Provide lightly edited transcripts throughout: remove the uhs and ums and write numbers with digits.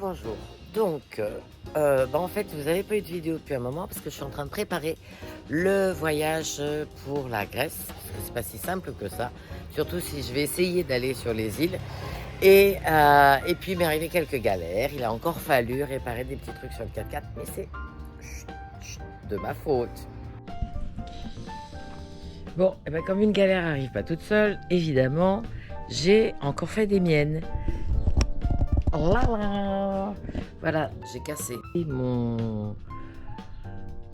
Bonjour. Donc, en fait, vous n'avez pas eu de vidéo depuis un moment parce que je suis en train de préparer le voyage pour la Grèce. Parce que c'est pas si simple que ça. Surtout si je vais essayer d'aller sur les îles. Et puis, il m'est arrivé quelques galères. Il a encore fallu réparer des petits trucs sur le 4x4, mais c'est chut, chut, de ma faute. Bon, et ben, comme une galère n'arrive pas toute seule, évidemment, j'ai encore fait des miennes. Voilà, j'ai cassé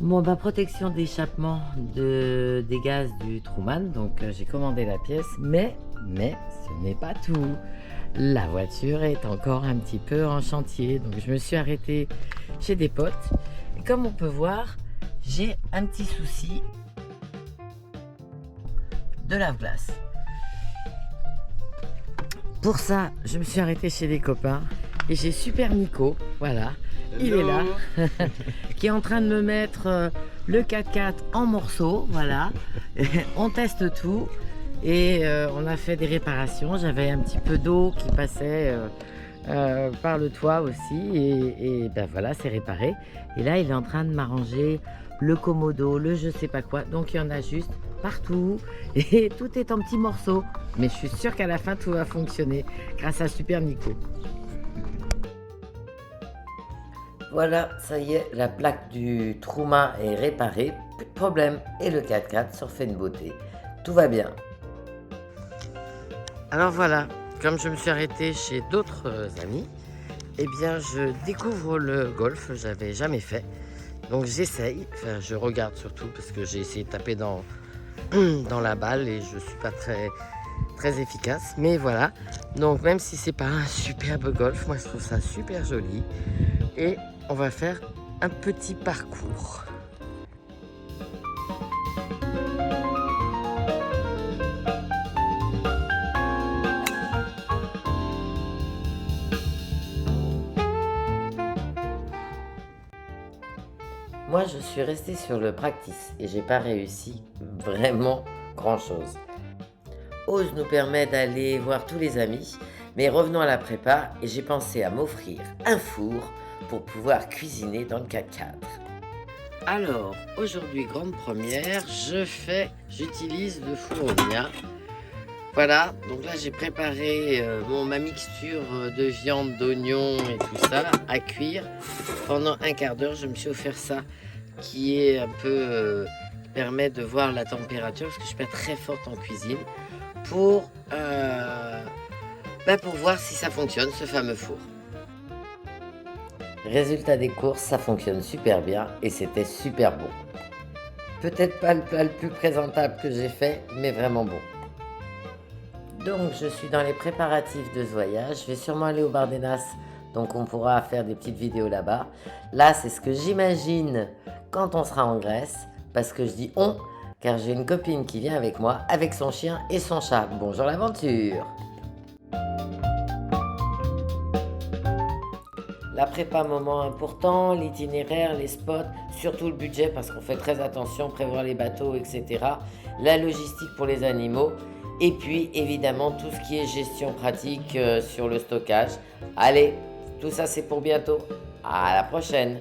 ma protection d'échappement des gaz du Truman. Donc j'ai commandé la pièce, mais ce n'est pas tout. La voiture est encore un petit peu en chantier. Donc je me suis arrêtée chez des potes. Et comme on peut voir, j'ai un petit souci de lave-glace. Pour ça, je me suis arrêtée chez des copains et j'ai Super Nico, voilà, il est là, qui est en train de me mettre le 4x4 en morceaux, voilà. On teste tout et on a fait des réparations. J'avais un petit peu d'eau qui passait par le toit aussi et ben voilà, c'est réparé. Et là, il est en train de m'arranger le commodo, le je sais pas quoi, donc il y en a juste partout et tout est en petits morceaux, mais je suis sûre qu'à la fin tout va fonctionner grâce à Super Nico. Voilà, ça y est, la plaque du Truman est réparée, plus de problème, et le 4x4 se refait une beauté, tout va bien. Alors voilà, comme je me suis arrêté chez d'autres amis, eh bien je découvre le golf, j'avais jamais fait, donc j'essaye, enfin je regarde surtout parce que j'ai essayé de taper dans la balle et je suis pas très efficace, mais voilà. Donc même si c'est pas un superbe golf, moi je trouve ça super joli et on va faire un petit parcours. Moi je suis restée sur le practice et j'ai pas réussi vraiment grand chose. Ose nous permet d'aller voir tous les amis, mais revenons à la prépa et j'ai pensé à m'offrir un four pour pouvoir cuisiner dans le 4x4. Alors, aujourd'hui, grande première, j'utilise le four Omnia. Voilà, donc là j'ai préparé ma mixture de viande, d'oignons et tout ça à cuire. Pendant un quart d'heure, je me suis offert ça qui est un peu... qui permet de voir la température parce que je suis pas très forte en cuisine. Pour voir si ça fonctionne, ce fameux four. Résultat des courses, ça fonctionne super bien et c'était super bon. Peut-être pas le plat le plus présentable que j'ai fait, mais vraiment bon. Donc je suis dans les préparatifs de ce voyage, je vais sûrement aller au Bardenas, donc on pourra faire des petites vidéos là-bas. Là, c'est ce que j'imagine quand on sera en Grèce, parce que je dis on, car j'ai une copine qui vient avec moi, avec son chien et son chat. Bonjour l'aventure! La prépa, moment important, l'itinéraire, les spots, surtout le budget, parce qu'on fait très attention, prévoir les bateaux, etc. La logistique pour les animaux, et puis évidemment tout ce qui est gestion pratique sur le stockage. Allez, tout ça c'est pour bientôt. À la prochaine!